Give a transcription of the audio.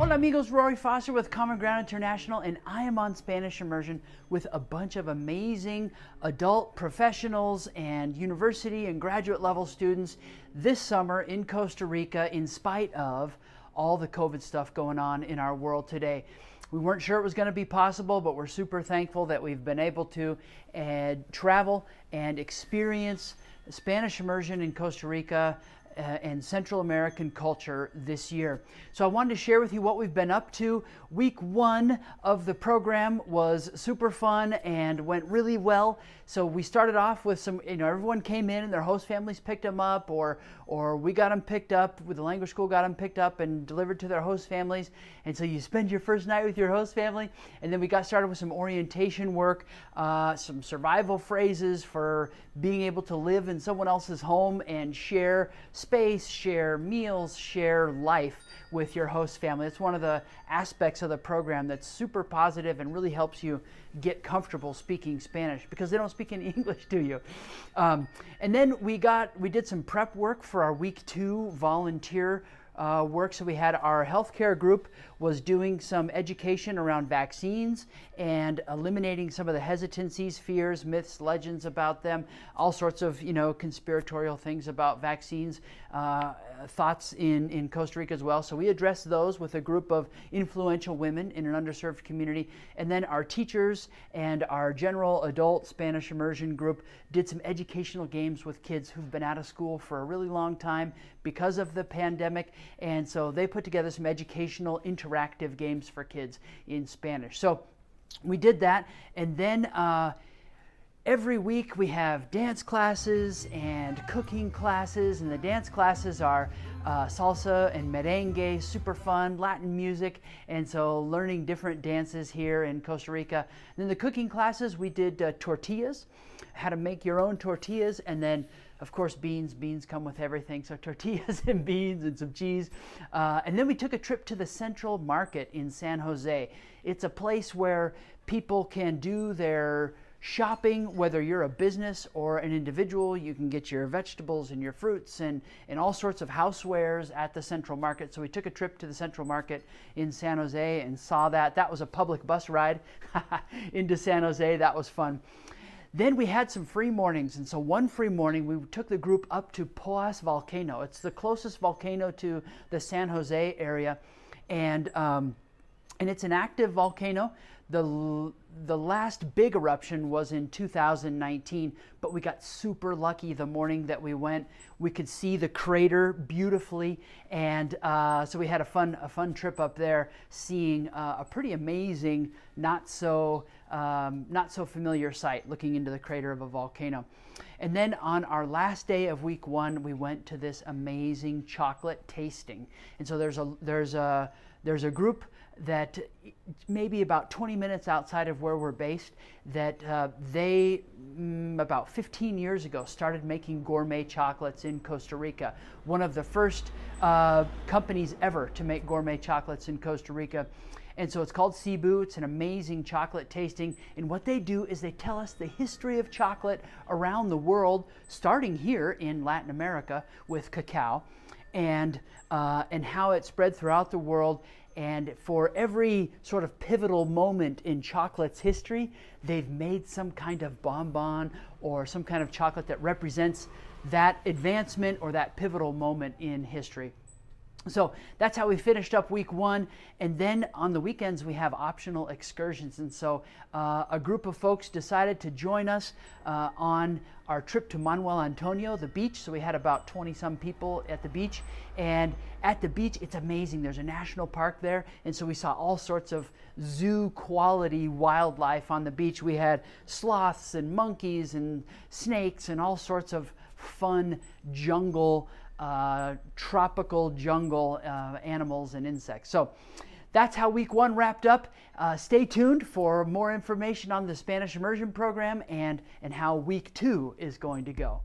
Hola amigos, Rory Foster with Common Ground International, and I am on Spanish Immersion with a bunch of amazing adult professionals and university and graduate level students this summer in Costa Rica, in spite of all the COVID stuff going on in our world today. We weren't sure it was going to be possible, but we're super thankful that we've been able to travel and experience Spanish immersion in Costa Rica and Central American culture this year. So I wanted to share with you what we've been up to. Week one of the program was super fun and went really well. So we started off with some, everyone came in and their host families picked them up, or we got them picked up, with the language school got them picked up and delivered to their host families. And so you spend your first night with your host family, and then we got started with some orientation work, some survival phrases for being able to live in someone else's home and share space, share meals, share life with your host family. It's one of the aspects of the program that's super positive and really helps you get comfortable speaking Spanish, because they don't speak any English to you. And then we did some prep work for our week two volunteer work. So we had our healthcare group was doing some education around vaccines and eliminating some of the hesitancies, fears, myths, legends about them, all sorts of conspiratorial things about vaccines, thoughts in Costa Rica as well. So we addressed those with a group of influential women in an underserved community. And then our teachers and our general adult Spanish immersion group did some educational games with kids who've been out of school for a really long time because of the pandemic. And so they put together some educational interactive games for kids in Spanish. So we did that. And then every week we have dance classes and cooking classes, and the dance classes are salsa and merengue, super fun, Latin music, and so learning different dances here in Costa Rica. And then the cooking classes, we did tortillas, how to make your own tortillas, and then of course beans come with everything, so tortillas and beans and some cheese. And then we took a trip to the Central Market in San Jose. It's a place where people can do their shopping, whether you're a business or an individual. You can get your vegetables and your fruits and all sorts of housewares at the Central Market. So we took a trip to the Central Market in San Jose and saw that. That was a public bus ride into San Jose. That was fun. Then we had some free mornings, and so one free morning we took the group up to Poas Volcano. It's the closest volcano to the San Jose area, and it's an active volcano. The last big eruption was in 2019, but we got super lucky the morning that we went. We could see the crater beautifully, and so we had a fun trip up there, seeing a pretty amazing, not so familiar sight, looking into the crater of a volcano. And then on our last day of week one, we went to this amazing chocolate tasting. And so there's a group that maybe about 20 minutes outside of where we're based, that they about 15 years ago started making gourmet chocolates in Costa Rica. One of the first companies ever to make gourmet chocolates in Costa Rica. And so it's called Cebu. It's an amazing chocolate tasting. And what they do is they tell us the history of chocolate around the world, starting here in Latin America with cacao, and how it spread throughout the world. And for every sort of pivotal moment in chocolate's history, they've made some kind of bonbon or some kind of chocolate that represents that advancement or that pivotal moment in history. So that's how we finished up week one. And then on the weekends, we have optional excursions. And so a group of folks decided to join us on our trip to Manuel Antonio, the beach. So we had about 20 some people at the beach. And at the beach, it's amazing. There's a national park there. And so we saw all sorts of zoo quality wildlife on the beach. We had sloths and monkeys and snakes and all sorts of fun jungle tropical jungle animals and insects. So that's how week one wrapped up. Stay tuned for more information on the Spanish Immersion program and how week two is going to go.